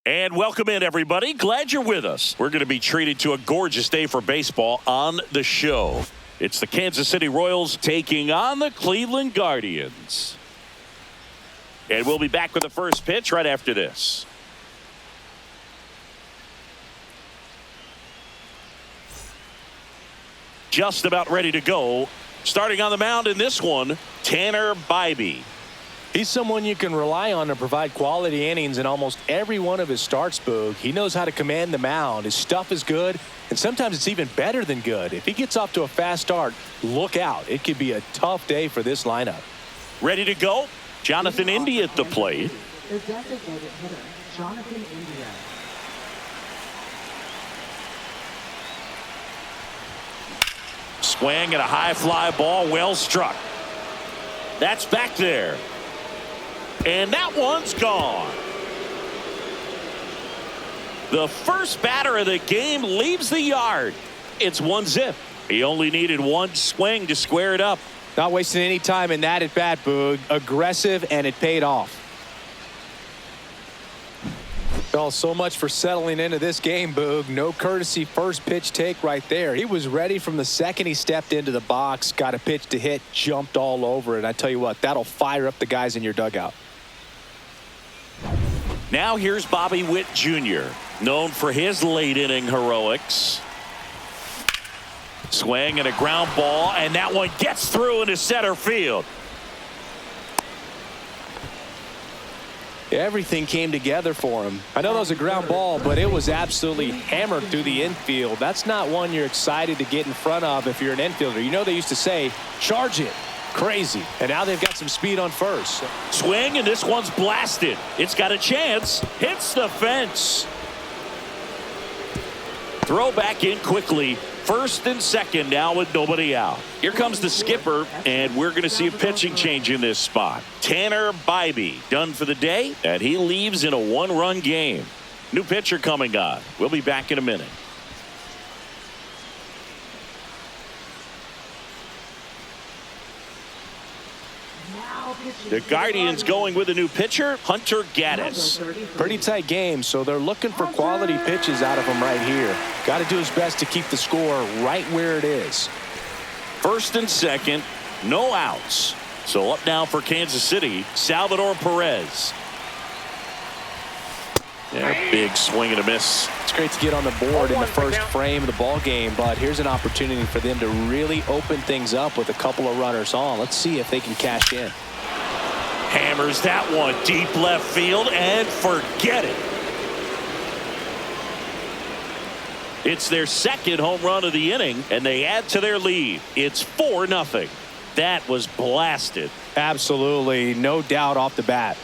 And welcome in, everybody. Glad you're with us. We're going to be treated to a gorgeous day for baseball on the show. It's the Kansas City Royals taking on the Cleveland Guardians. And we'll be back with the first pitch right after this. Just about ready to go. Starting on the mound in this one, Tanner Bybee. He's someone you can rely on to provide quality innings in almost every one of his starts, Boog. He knows how to command the mound. His stuff is good, and sometimes it's even better than good. If he gets off to a fast start, look out. It could be a tough day for this lineup. Ready to go? Jonathan India at the plate. The designated hitter, Jonathan India. Swing and a high fly ball, well struck. That's back there. And that one's gone. The first batter of the game leaves the yard. It's 1-0. He only needed one swing to square it up. Not wasting any time in that at bat, Boog. Aggressive, and it paid off. Well, so much for settling into this game, Boog. No courtesy first pitch take right there. He was ready from the second he stepped into the box, got a pitch to hit, jumped all over it. I tell you what, that'll fire up the guys in your dugout. Now here's Bobby Witt Jr., known for his late inning heroics. Swing and a ground ball, and that one gets through into center field. Everything came together for him. I know that was a ground ball, but it was absolutely hammered through the infield. That's not one you're excited to get in front of if you're an infielder. You know they used to say, charge it. Crazy. And now they've got some speed on first. Swing, and this one's blasted. It's got a chance. Hits the fence. Throw back in quickly. First and second now with nobody out. Here comes the skipper, and we're going to see a pitching change in this spot. Tanner Bybee done for the day, and he leaves in a one-run game. New pitcher coming on. We'll be back in a minute. The Guardians going with a new pitcher, Hunter Gaddis. Pretty tight game, so they're looking for quality pitches out of him right here. Got to do his best to keep the score right where it is. First and second, no outs. So up now for Kansas City, Salvador Perez. Yeah, big swing and a miss. It's great to get on the board in the first frame of the ball game, but here's an opportunity for them to really open things up with a couple of runners on. Let's see if they can cash in. Hammers that one deep left field and forget it. It's their second home run of the inning, and they add to their lead. It's 4-0. That was blasted. Absolutely, no doubt off the bat.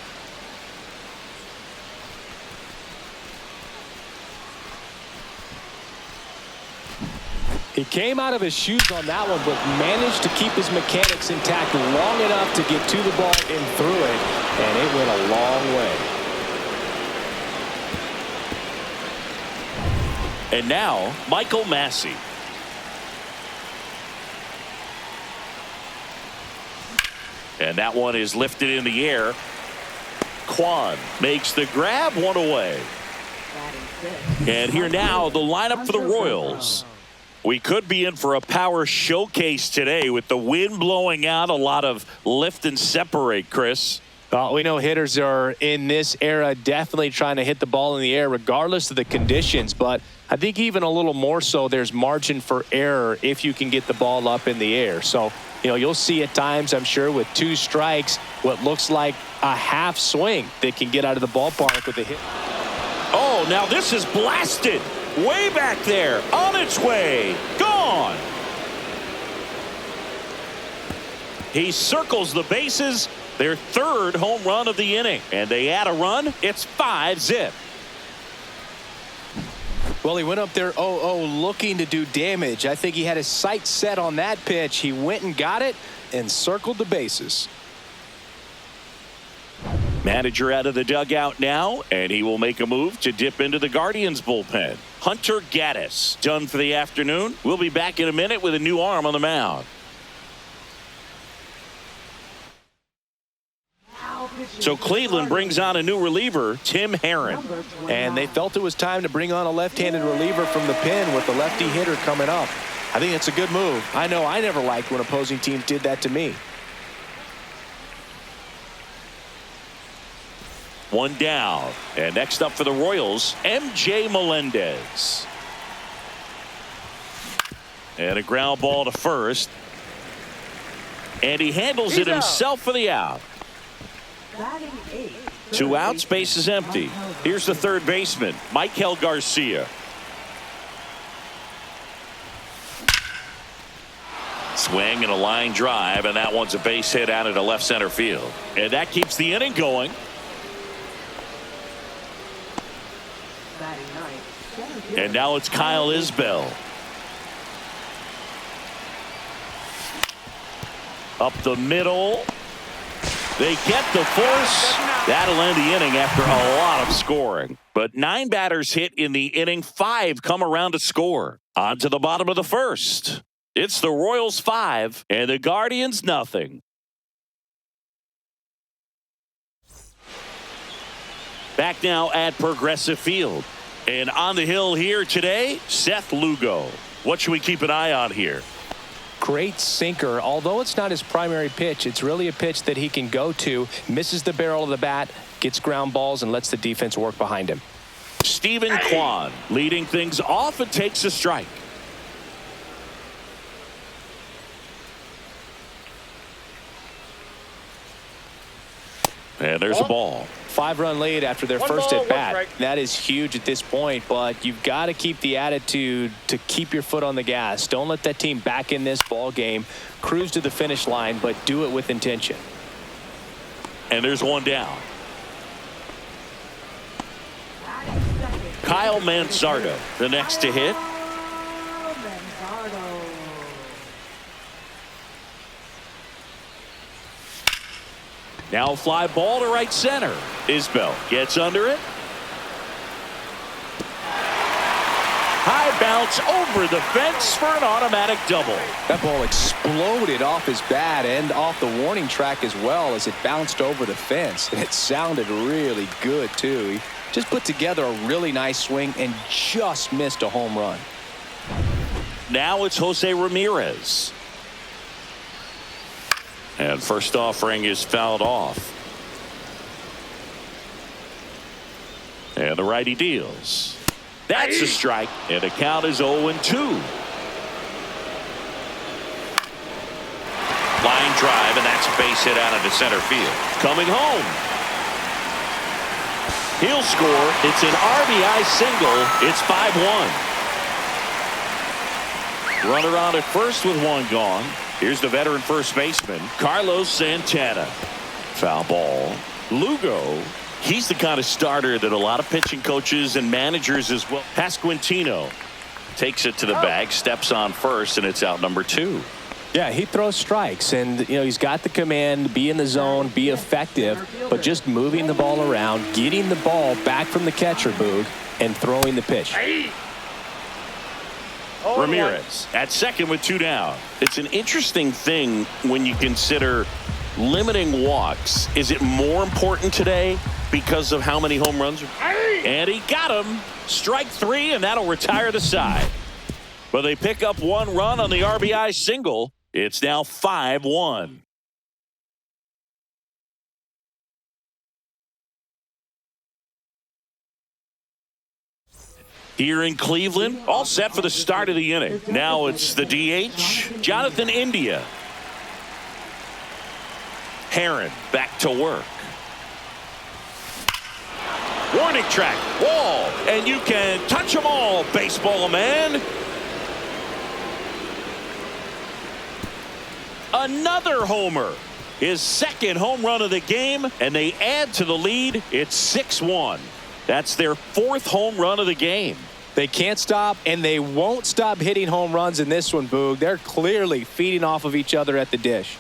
He came out of his shoes on that one, but managed to keep his mechanics intact long enough to get to the ball and through it, and it went a long way. And now, Michael Massey. And that one is lifted in the air. Kwan makes the grab, one away. And here now, the lineup for the Royals. We could be in for a power showcase today with the wind blowing out, a lot of lift and separate, Chris. We know hitters are in this era definitely trying to hit the ball in the air regardless of the conditions, but I think even a little more so there's margin for error if you can get the ball up in the air. So, you'll see at times, I'm sure, with two strikes, what looks like a half swing that can get out of the ballpark with a hit. Oh, now this is blasted. Way back there, on its way, gone. He circles the bases, their third home run of the inning, and they add a run. It's 5-0. Well, he went up there 0-0 looking to do damage. I think he had his sights set on that pitch. He went and got it and circled the bases. Manager out of the dugout now, and he will make a move to dip into the Guardians bullpen. Hunter Gaddis done for the afternoon. We'll be back in a minute with a new arm on the mound. So Cleveland brings on a new reliever, Tim Herron. And they felt it was time to bring on a left-handed reliever from the pen with the lefty hitter coming up. I think it's a good move. I know I never liked when opposing teams did that to me. One down. And next up for the Royals, M.J. Melendez. And a ground ball to first. And he handles it himself for the out. 2 outs, base is empty. Here's the third baseman, Michael Garcia. Swing and a line drive, and that one's a base hit out into left center field. And that keeps the inning going. And now it's Kyle Isbell. Up the middle. They get the force. That'll end the inning after a lot of scoring. But 9 batters hit in the inning. 5 come around to score. On to the bottom of the first. It's the Royals 5 and the Guardians nothing. Back now at Progressive Field. And on the hill here today, Seth Lugo. What should we keep an eye on here? Great sinker. Although it's not his primary pitch, it's really a pitch that he can go to, misses the barrel of the bat, gets ground balls, and lets the defense work behind him. Stephen Kwan leading things off and takes a strike. And there's a ball. 5-run lead after their first at bat. That is huge at this point, but you've got to keep the attitude to keep your foot on the gas. Don't let that team back in this ball game. Cruise to the finish line, but do it with intention. And there's one down. Kyle Manzardo, the next to hit. Now fly ball to right center. Isbell gets under it. High bounce over the fence for an automatic double. That ball exploded off his bat and off the warning track as well as it bounced over the fence. And it sounded really good, too. He just put together a really nice swing and just missed a home run. Now it's Jose Ramirez. And first offering is fouled off. And the righty deals. That's a strike. And the count is 0-2. Line drive, and that's a base hit out into center field. Coming home. He'll score. It's an RBI single. It's 5-1. Runner on at first with one gone. Here's the veteran first baseman, Carlos Santana. Foul ball. Lugo, he's the kind of starter that a lot of pitching coaches and managers as well. Pasquantino takes it to the bag, steps on first, and it's out number 2. Yeah, he throws strikes, and he's got the command, be in the zone, be effective, but just moving the ball around, getting the ball back from the catcher, Boog, and throwing the pitch. Ramirez at second with 2 down. It's an interesting thing when you consider limiting walks. Is it more important today because of how many home runs? And he got him. Strike 3, and that'll retire the side. But they pick up 1 run on the RBI single. It's now 5-1. Here in Cleveland, all set for the start of the inning. Now it's the DH, Jonathan India. Herron back to work. Warning track, wall, and you can touch them all, baseball man. Another homer. His second home run of the game, and they add to the lead. It's 6-1. That's their 4th home run of the game. They can't stop, and they won't stop hitting home runs in this one, Boog. They're clearly feeding off of each other at the dish.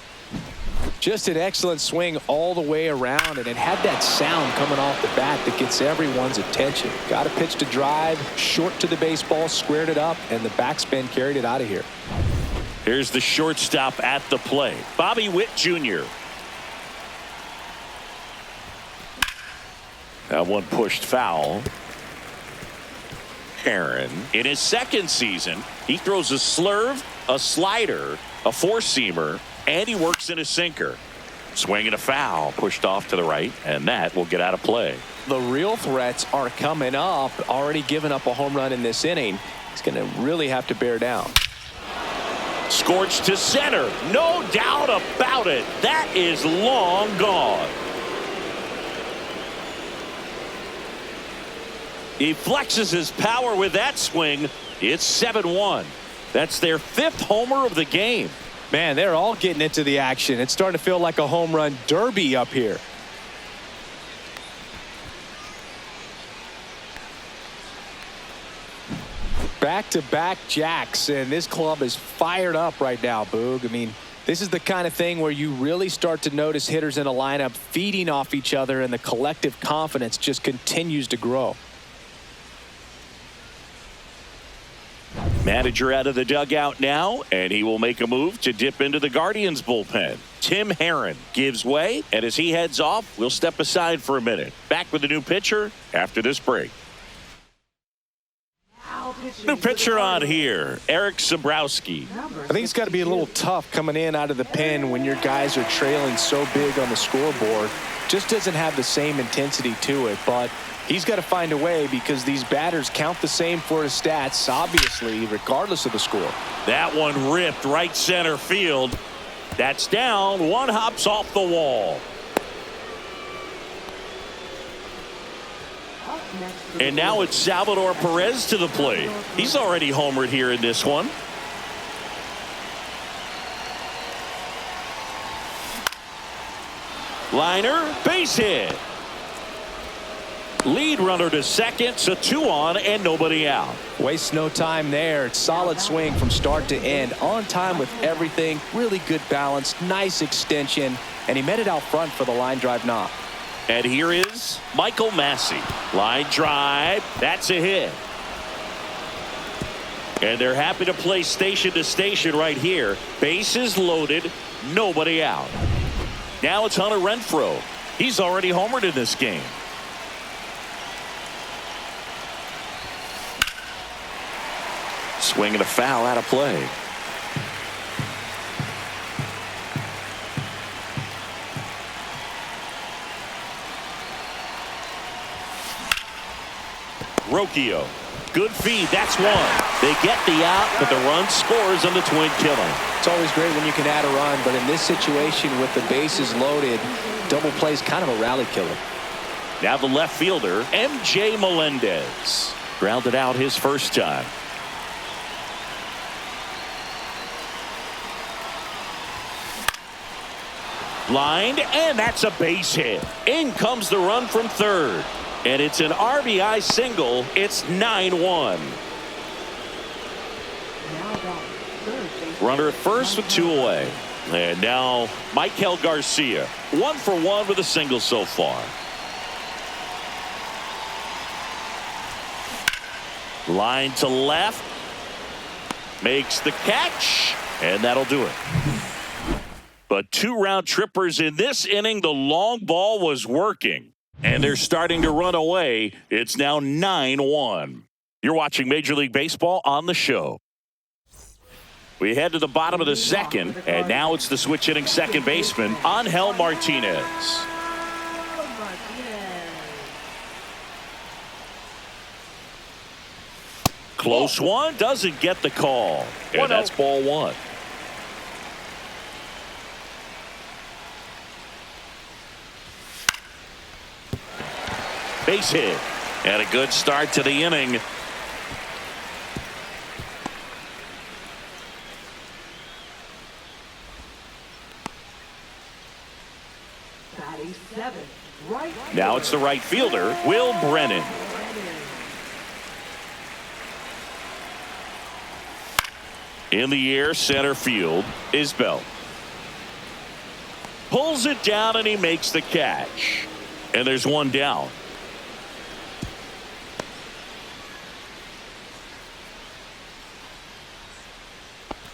Just an excellent swing all the way around, and it had that sound coming off the bat that gets everyone's attention. Got a pitch to drive, short to the baseball, squared it up, and the backspin carried it out of here. Here's the shortstop at the plate, Bobby Witt Jr. That one pushed foul. Aaron, in his second season, he throws a slurve, a slider, a four-seamer, and he works in a sinker. Swinging a foul, pushed off to the right, and that will get out of play. The real threats are coming up. Already given up a home run in this inning. He's going to really have to bear down. Scorched to center. No doubt about it. That is long gone. He flexes his power with that swing. It's 7-1. That's their 5th homer of the game. Man, they're all getting into the action. It's starting to feel like a home run derby up here. Back-to-back jacks, and this club is fired up right now, Boog. I mean, this is the kind of thing where you really start to notice hitters in a lineup feeding off each other, and the collective confidence just continues to grow. Manager out of the dugout now, and he will make a move to dip into the Guardians bullpen. Tim Herron gives way, and as he heads off, we'll step aside for a minute. Back with the new pitcher after this break. New pitcher on here, Eric Sabrowski. I think it's got to be a little tough coming in out of the pen when your guys are trailing so big on the scoreboard. Just doesn't have the same intensity to it, but he's got to find a way because these batters count the same for his stats, obviously, regardless of the score. That one ripped right center field. That's down. One hops off the wall. And now it's Salvador Perez to the plate. He's already homered here in this one. Liner, base hit. Lead runner to second, so 2 on and nobody out. Wastes no time there. It's solid swing from start to end. On time with everything. Really good balance. Nice extension. And he met it out front for the line drive knock. And here is Michael Massey. Line drive. That's a hit. And they're happy to play station to station right here. Bases loaded. Nobody out. Now it's Hunter Renfroe. He's already homered in this game. Swinging a foul out of play. Rocchio. Good feed. That's one. They get the out, but the run scores on the twin killer. It's always great when you can add a run, but in this situation with the bases loaded, double play is kind of a rally killer. Now the left fielder, M.J. Melendez. Grounded out his first time. Lined, and that's a base hit. In comes the run from third. And it's an RBI single. It's 9-1. Runner at first with 2 away. And now Michael Garcia. 1 for 1 with a single so far. Line to left. Makes the catch. And that'll do it. But 2 round trippers in this inning. The long ball was working. And they're starting to run away. It's now 9-1. You're watching Major League Baseball on the show. We head to the bottom of the second, and now it's the switch hitting second baseman, Angel Martinez. Close one, doesn't get the call. And that's ball 1. Base hit. And a good start to the inning. Now it's the right fielder, Will Brennan. In the air, center field is Bell. Pulls it down and he makes the catch. And there's one down.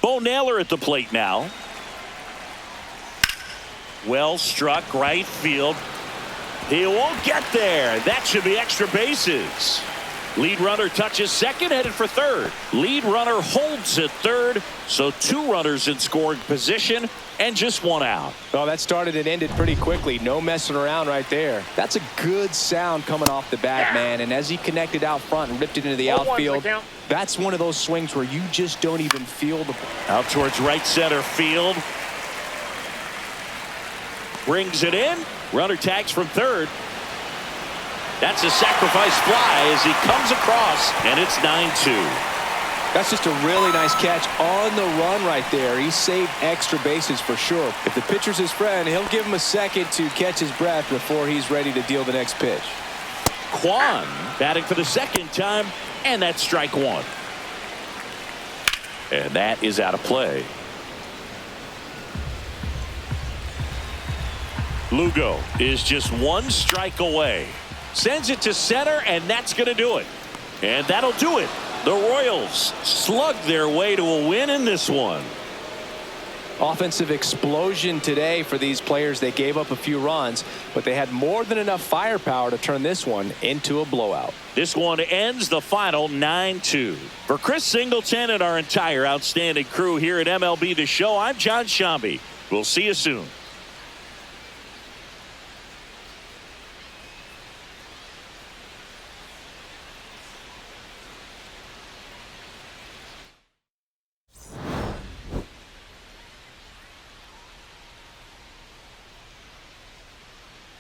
Bo Naylor at the plate now. Well struck right field. He won't get there. That should be extra bases. Lead runner touches second, headed for third. Lead runner holds at third, so 2 runners in scoring position and just 1 out. Well, that started and ended pretty quickly. No messing around right there. That's a good sound coming off the bat, man. And as he connected out front and ripped it into the outfield, that's one of those swings where you just don't even feel the ball. Out towards right center field. Brings it in. Runner tags from third. That's a sacrifice fly as he comes across, and it's 9-2. That's just a really nice catch on the run right there. He saved extra bases for sure. If the pitcher's his friend, he'll give him a second to catch his breath before he's ready to deal the next pitch. Kwan batting for the second time, and that's strike 1. And that is out of play. Lugo is just 1 strike away. Sends it to center, and that's going to do it. And that'll do it. The Royals slug their way to a win in this one. Offensive explosion today for these players. They gave up a few runs, but they had more than enough firepower to turn this one into a blowout. This one ends the final 9-2. For Chris Singleton and our entire outstanding crew here at MLB The Show, I'm John Shambi. We'll see you soon.